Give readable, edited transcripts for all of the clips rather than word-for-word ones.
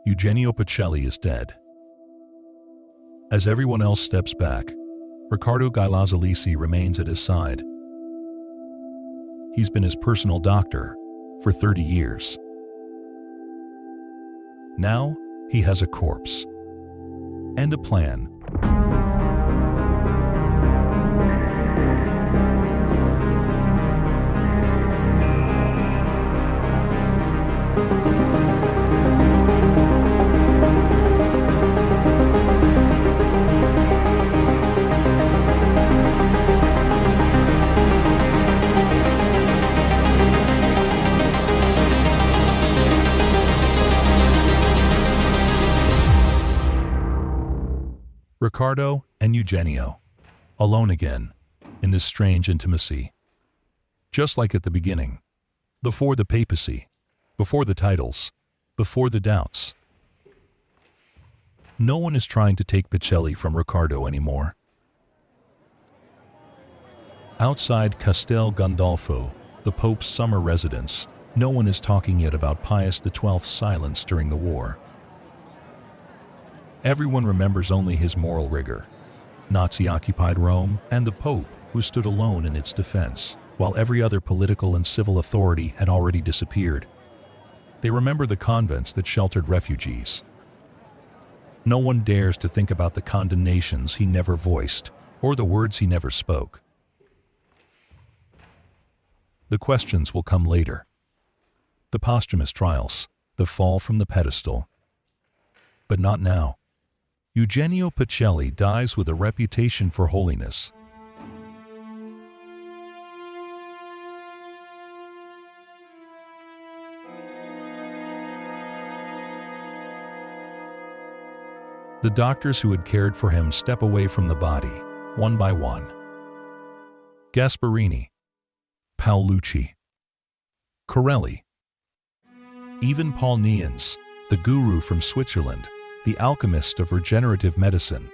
Eugenio Pacelli is dead. As everyone else steps back, Riccardo Galeazzi Lisi remains at his side. He's been his personal doctor for 30 years. Now, he has a corpse and a plan. Riccardo and Eugenio, alone again, in this strange intimacy. Just like at the beginning, before the papacy, before the titles, before the doubts. No one is trying to take Pacelli from Riccardo anymore. Outside Castel Gandolfo, the Pope's summer residence, no one is talking yet about Pius XII's silence during the war. Everyone remembers only his moral rigor, Nazi-occupied Rome, and the Pope, who stood alone in its defense, while every other political and civil authority had already disappeared. They remember the convents that sheltered refugees. No one dares to think about the condemnations he never voiced, or the words he never spoke. The questions will come later. The posthumous trials, the fall from the pedestal. But not now. Eugenio Pacelli dies with a reputation for holiness. The doctors who had cared for him step away from the body, one by one. Gasparini, Paolucci, Corelli, even Paul Niens, the guru from Switzerland, the alchemist of regenerative medicine.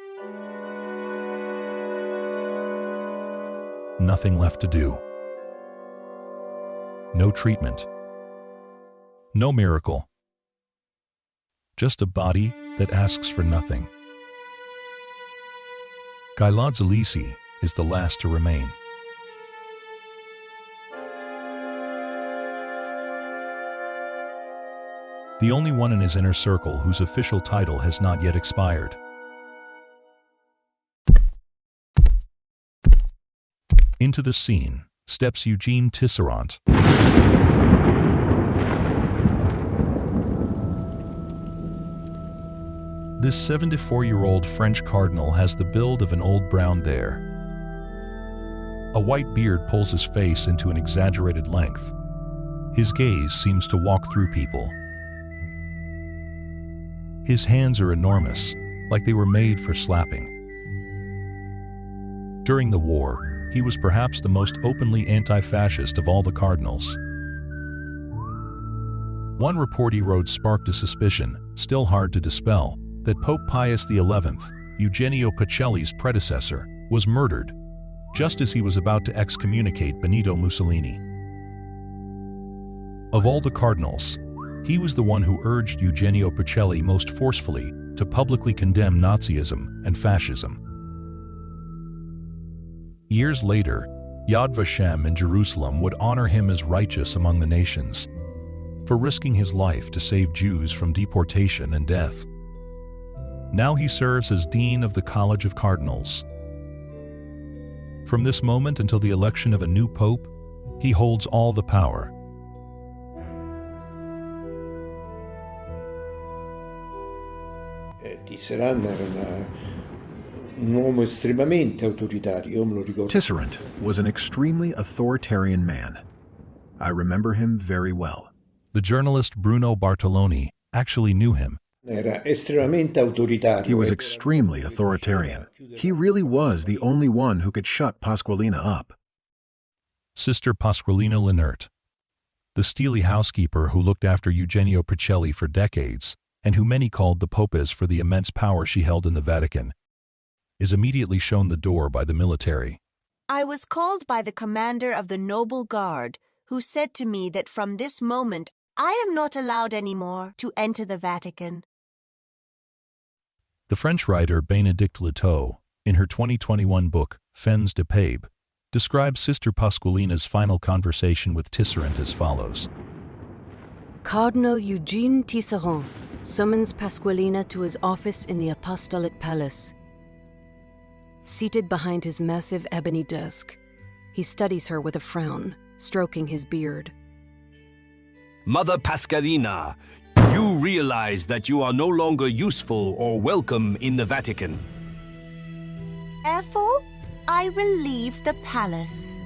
Nothing left to do. No treatment. No miracle. Just a body that asks for nothing. Galeazzi Lisi is the last to remain. The only one in his inner circle whose official title has not yet expired. Into the scene steps Eugène Tisserant. This 74-year-old French cardinal has the build of an old brown bear. A white beard pulls his face into an exaggerated length. His gaze seems to walk through people. His hands are enormous, like they were made for slapping. During the war, he was perhaps the most openly anti-fascist of all the cardinals. One report he wrote sparked a suspicion, still hard to dispel, that Pope Pius XI, Eugenio Pacelli's predecessor, was murdered, just as he was about to excommunicate Benito Mussolini. Of all the cardinals, he was the one who urged Eugenio Pacelli most forcefully to publicly condemn Nazism and fascism. Years later, Yad Vashem in Jerusalem would honor him as righteous among the nations, for risking his life to save Jews from deportation and death. Now he serves as Dean of the College of Cardinals. From this moment until the election of a new pope, he holds all the power. Tisserant era un uomo estremamente autoritario, io me lo ricordo. Tisserant was an extremely authoritarian man. I remember him very well. The journalist Bruno Bartoloni actually knew him. Era estremamente autoritario. He was extremely authoritarian. He really was the only one who could shut Pasqualina up. Sister Pasqualina Linert, the steely housekeeper who looked after Eugenio Pacelli for decades, and who many called the Popes for the immense power she held in the Vatican, is immediately shown the door by the military. I was called by the commander of the Noble Guard, who said to me that from this moment I am not allowed anymore to enter the Vatican. The French writer Bénédicte Leteau, in her 2021 book, Fins de Pape, describes Sister Pasqualina's final conversation with Tisserant as follows. Cardinal Eugène Tisserant summons Pasqualina to his office in the Apostolic Palace. Seated behind his massive ebony desk, he studies her with a frown, stroking his beard. Mother Pasqualina, you realize that you are no longer useful or welcome in the Vatican. Therefore, I will leave the palace.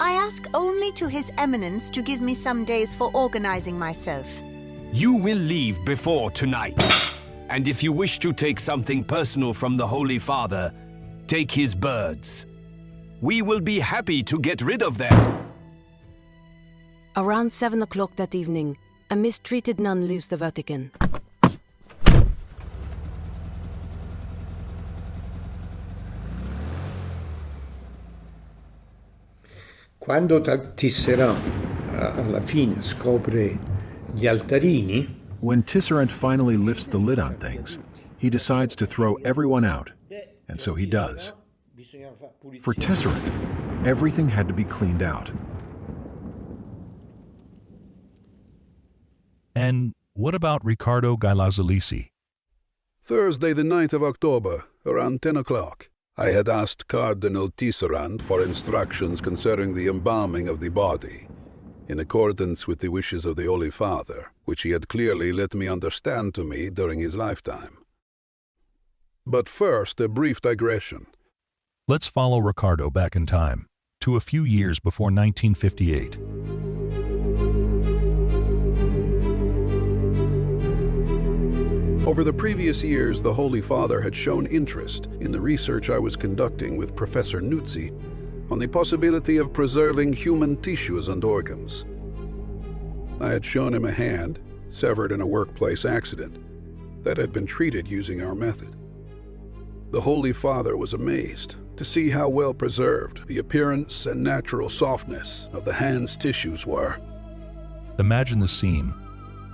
I ask only to His Eminence to give me some days for organizing myself. You will leave before tonight. And if you wish to take something personal from the Holy Father, take his birds. We will be happy to get rid of them. Around 7 o'clock that evening, a mistreated nun leaves the Vatican. Quando Tisserant alla fine scopre gli altarini, When Tisserant finally lifts the lid on things, he decides to throw everyone out, and so he does. For Tisserant, everything had to be cleaned out. And what about Riccardo Galeazzi Lisi? Thursday, the 9th of October, around 10 o'clock. I had asked Cardinal Tisserant for instructions concerning the embalming of the body, in accordance with the wishes of the Holy Father, which he had clearly let me understand to me during his lifetime. But first, a brief digression. Let's follow Riccardo back in time, to a few years before 1958. Over the previous years, the Holy Father had shown interest in the research I was conducting with Professor Nuzzi on the possibility of preserving human tissues and organs. I had shown him a hand, severed in a workplace accident, that had been treated using our method. The Holy Father was amazed to see how well preserved the appearance and natural softness of the hand's tissues were. Imagine the scene.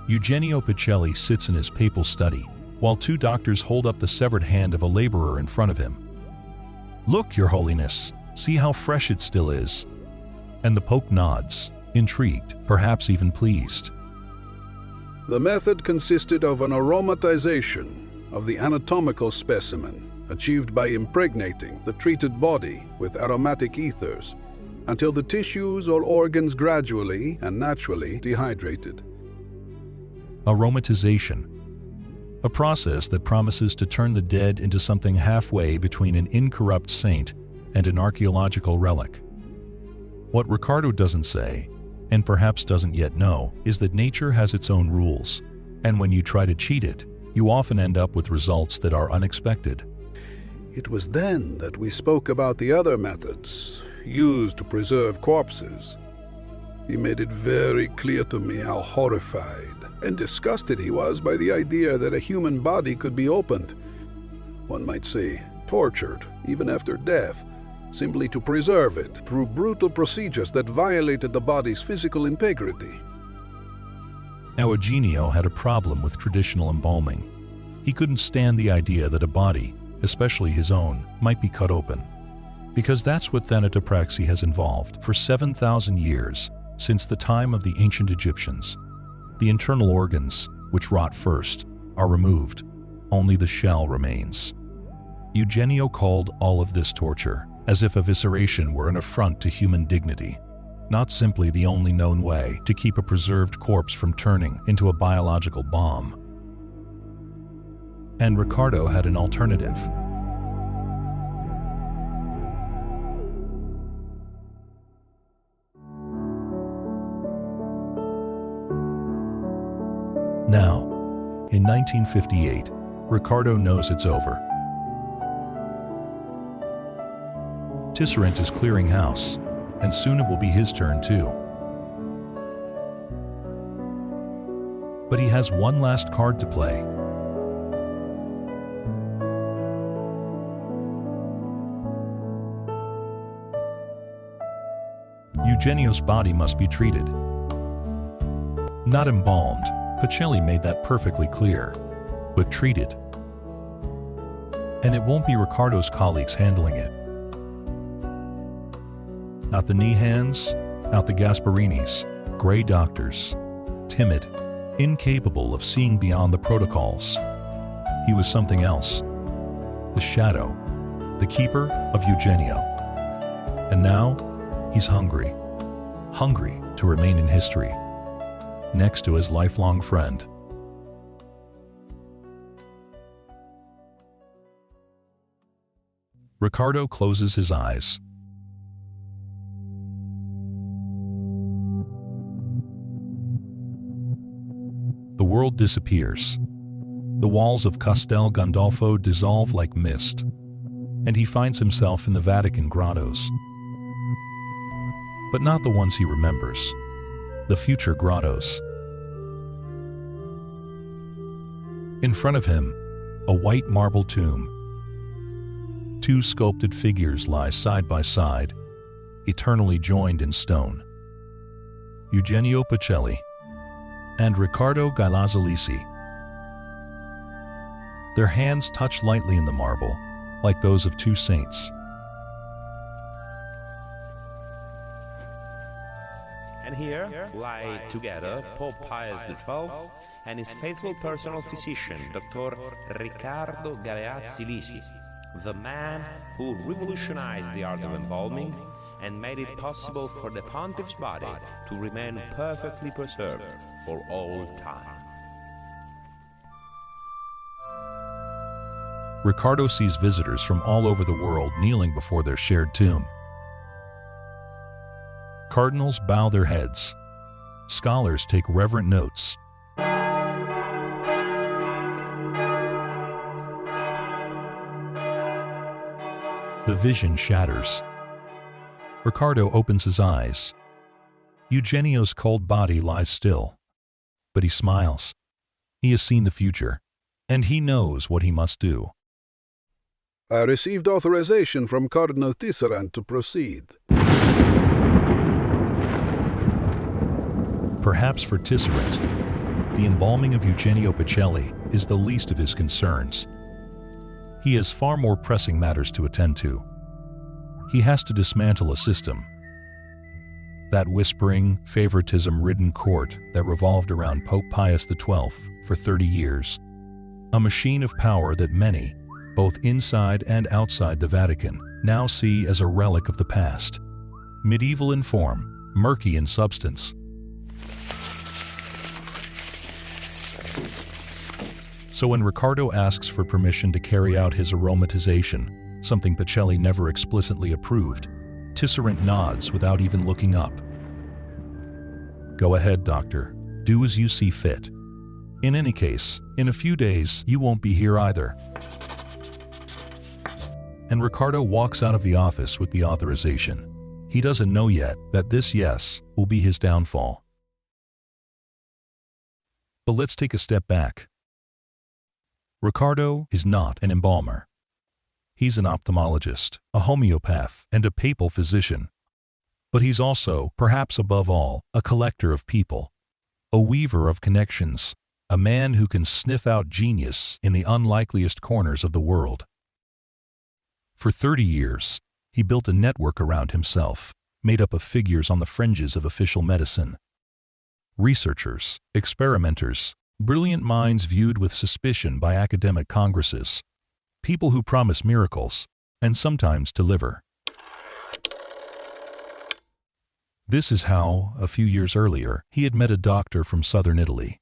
Eugenio Pacelli sits in his papal study, while two doctors hold up the severed hand of a laborer in front of him. "Look, Your Holiness, see how fresh it still is." And the Pope nods, intrigued, perhaps even pleased. The method consisted of an aromatization of the anatomical specimen, achieved by impregnating the treated body with aromatic ethers until the tissues or organs gradually and naturally dehydrated. Aromatization. A process that promises to turn the dead into something halfway between an incorrupt saint and an archaeological relic. What Riccardo doesn't say, and perhaps doesn't yet know, is that nature has its own rules, and when you try to cheat it, you often end up with results that are unexpected. It was then that we spoke about the other methods used to preserve corpses. He made it very clear to me how horrified and disgusted he was by the idea that a human body could be opened, one might say tortured, even after death, simply to preserve it through brutal procedures that violated the body's physical integrity. Now, Eugenio had a problem with traditional embalming. He couldn't stand the idea that a body, especially his own, might be cut open. Because that's what thanatopraxy has involved for 7,000 years, since the time of the ancient Egyptians. The internal organs, which rot first, are removed. Only the shell remains. Eugenio called all of this torture, as if evisceration were an affront to human dignity, not simply the only known way to keep a preserved corpse from turning into a biological bomb. And Riccardo had an alternative. Now, in 1958, Riccardo knows it's over. Tisserant is clearing house, and soon it will be his turn too. But he has one last card to play. Eugenio's body must be treated. Not embalmed. Pacelli made that perfectly clear, but treated. And it won't be Riccardo's colleagues handling it. Not the knee hands, not the Gasparinis, gray doctors, timid, incapable of seeing beyond the protocols. He was something else. The shadow, the keeper of Eugenio. And now, he's hungry. Hungry to remain in history, next to his lifelong friend. Riccardo closes his eyes. The world disappears. The walls of Castel Gandolfo dissolve like mist, and he finds himself in the Vatican grottos. But not the ones he remembers, the future grottos. In front of him, a white marble tomb. Two sculpted figures lie side by side, eternally joined in stone. Eugenio Pacelli and Riccardo Galeazzi Lisi. Their hands touch lightly in the marble, like those of two saints. And here lie together Pope Pius XII and his faithful personal physician, Dr. Riccardo Galeazzi Lisi, the man who revolutionized the art of embalming and made it possible for the Pontiff's body to remain perfectly preserved for all time. Riccardo sees visitors from all over the world kneeling before their shared tomb. Cardinals bow their heads. Scholars take reverent notes. The vision shatters. Riccardo opens his eyes. Eugenio's cold body lies still, but he smiles. He has seen the future, and he knows what he must do. I received authorization from Cardinal Tisserant to proceed. Perhaps for Tisserant, the embalming of Eugenio Pacelli is the least of his concerns. He has far more pressing matters to attend to. He has to dismantle a system. That whispering, favoritism-ridden court that revolved around Pope Pius XII for 30 years. A machine of power that many, both inside and outside the Vatican, now see as a relic of the past. Medieval in form, murky in substance. So when Riccardo asks for permission to carry out his aromatization, something Pacelli never explicitly approved, Tisserant nods without even looking up. Go ahead, doctor. Do as you see fit. In any case, in a few days, you won't be here either. And Riccardo walks out of the office with the authorization. He doesn't know yet that this yes will be his downfall. But let's take a step back. Riccardo is not an embalmer. He's an ophthalmologist, a homeopath, and a papal physician. But he's also, perhaps above all, a collector of people, a weaver of connections, a man who can sniff out genius in the unlikeliest corners of the world. For 30 years, he built a network around himself, made up of figures on the fringes of official medicine. Researchers, experimenters, brilliant minds viewed with suspicion by academic congresses, people who promise miracles and sometimes deliver. This is how, a few years earlier, he had met a doctor from southern Italy,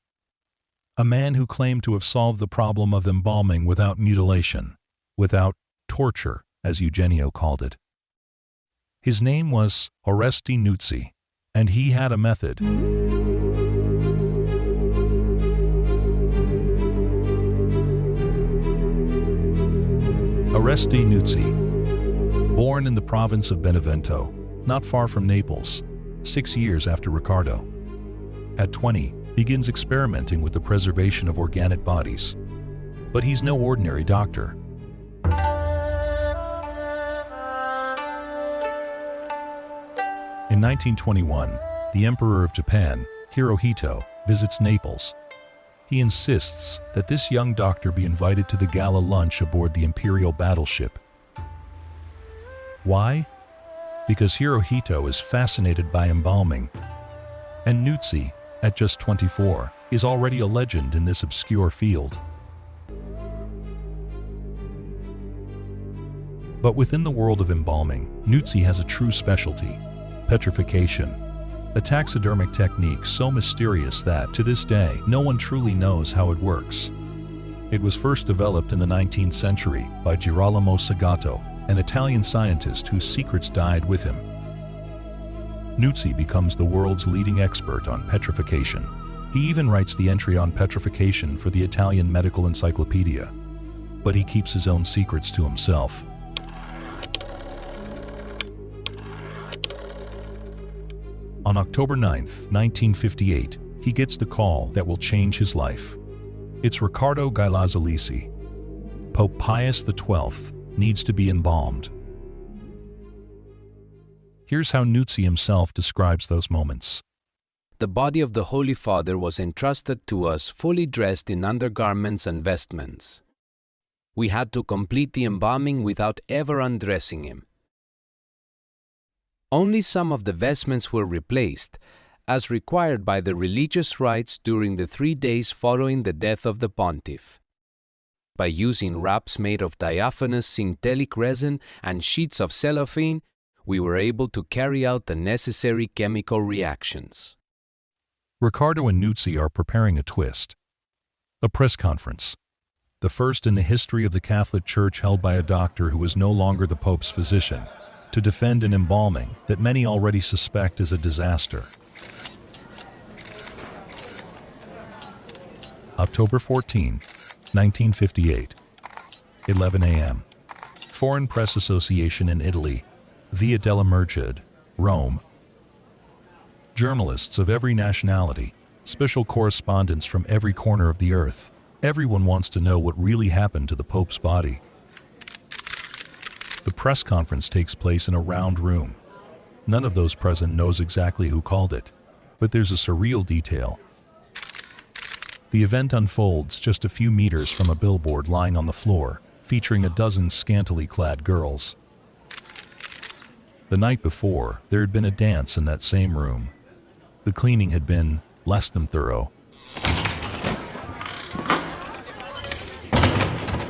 a man who claimed to have solved the problem of embalming without mutilation, without torture, as Eugenio called it. His name was Oreste Nuzzi, and he had a method. Oreste Nuzzi, born in the province of Benevento, not far from Naples, 6 years after Riccardo. At 20, begins experimenting with the preservation of organic bodies. But he's no ordinary doctor. In 1921, the Emperor of Japan, Hirohito, visits Naples. He insists that this young doctor be invited to the gala lunch aboard the Imperial battleship. Why? Because Hirohito is fascinated by embalming, and Nuzzi, at just 24, is already a legend in this obscure field. But within the world of embalming, Nuzzi has a true specialty: petrification, a taxidermic technique so mysterious that, to this day, no one truly knows how it works. It was first developed in the 19th century by Girolamo Sagato, an Italian scientist whose secrets died with him. Nuzzi becomes the world's leading expert on petrification. He even writes the entry on petrification for the Italian Medical Encyclopedia. But he keeps his own secrets to himself. On October 9, 1958, he gets the call that will change his life. It's Riccardo Galeazzi Lisi. Pope Pius XII needs to be embalmed. Here's how Nuzzi himself describes those moments. The body of the Holy Father was entrusted to us fully dressed in undergarments and vestments. We had to complete the embalming without ever undressing him. Only some of the vestments were replaced, as required by the religious rites during the 3 days following the death of the Pontiff. By using wraps made of diaphanous syntelic resin and sheets of cellophane, we were able to carry out the necessary chemical reactions. Riccardo and Nuzzi are preparing a twist. A press conference. The first in the history of the Catholic Church held by a doctor who is no longer the Pope's physician, to defend an embalming that many already suspect is a disaster. October 14, 1958, 11 a.m. Foreign Press Association in Italy, Via della Merced, Rome. Journalists of every nationality, special correspondents from every corner of the earth. Everyone wants to know what really happened to the Pope's body. The press conference takes place in a round room. None of those present knows exactly who called it, but there's a surreal detail. The event unfolds just a few meters from a billboard lying on the floor, featuring a dozen scantily clad girls. The night before, there had been a dance in that same room. The cleaning had been less than thorough.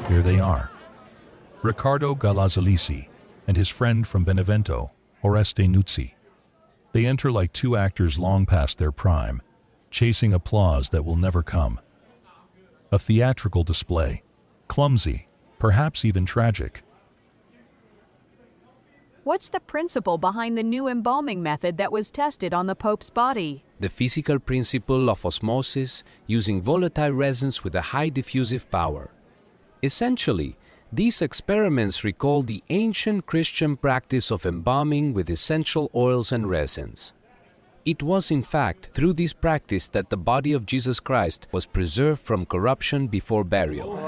Here they are. Riccardo Galeazzi Lisi and his friend from Benevento, Oreste Nuzzi. They enter like two actors long past their prime, chasing applause that will never come. A theatrical display, clumsy, perhaps even tragic. What's the principle behind the new embalming method that was tested on the Pope's body? The physical principle of osmosis using volatile resins with a high diffusive power. Essentially, these experiments recall the ancient Christian practice of embalming with essential oils and resins. It was in fact through this practice that the body of Jesus Christ was preserved from corruption before burial.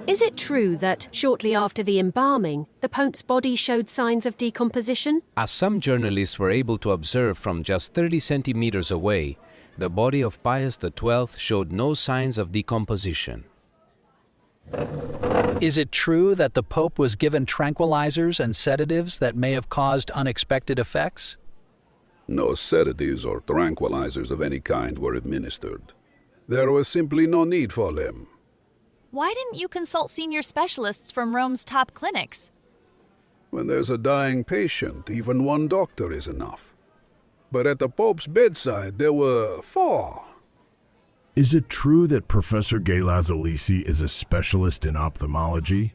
Is it true that shortly after the embalming, the Pope's body showed signs of decomposition? As some journalists were able to observe from just 30 centimeters away, the body of Pius XII showed no signs of decomposition. Is it true that the Pope was given tranquilizers and sedatives that may have caused unexpected effects? No sedatives or tranquilizers of any kind were administered. There was simply no need for them. Why didn't you consult senior specialists from Rome's top clinics? When there's a dying patient, even one doctor is enough. But at the Pope's bedside, there were 4. Is it true that Professor Galeazzi Lisi is a specialist in ophthalmology?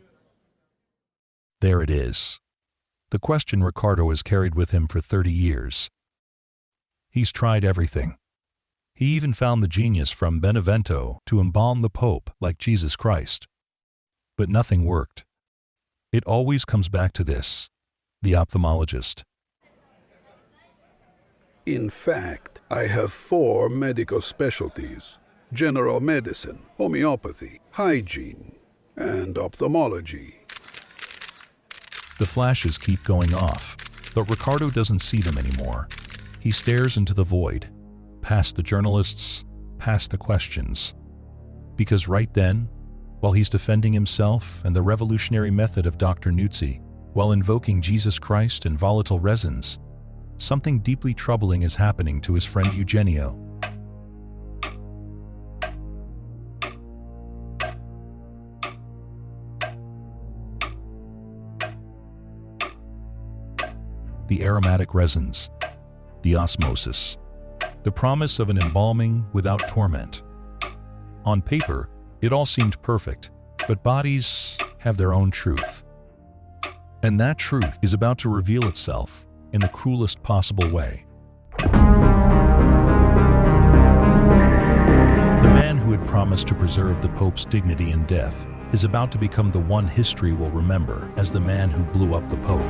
There it is. The question Riccardo has carried with him for 30 years. He's tried everything. He even found the genius from Benevento to embalm the Pope like Jesus Christ. But nothing worked. It always comes back to this: the ophthalmologist. In fact, I have 4 medical specialties: general medicine, homeopathy, hygiene, and ophthalmology. The flashes keep going off, but Riccardo doesn't see them anymore. He stares into the void, past the journalists, past the questions. Because right then, while he's defending himself and the revolutionary method of Dr. Nuzzi, while invoking Jesus Christ and volatile resins, something deeply troubling is happening to his friend Eugenio. The aromatic resins, the osmosis, the promise of an embalming without torment. On paper, it all seemed perfect, but bodies have their own truth. And that truth is about to reveal itself in the cruelest possible way. The man who had promised to preserve the Pope's dignity in death is about to become the one history will remember as the man who blew up the Pope.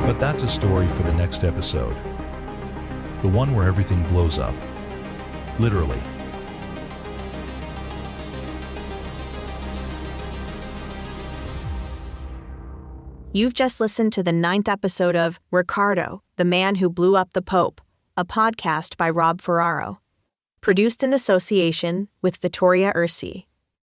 But that's a story for the next episode. The one where everything blows up. Literally. You've just listened to the 9th episode of Riccardo, the Man Who Blew Up the Pope, a podcast by Rob Ferraro. Produced in association with Vittoria Ursi.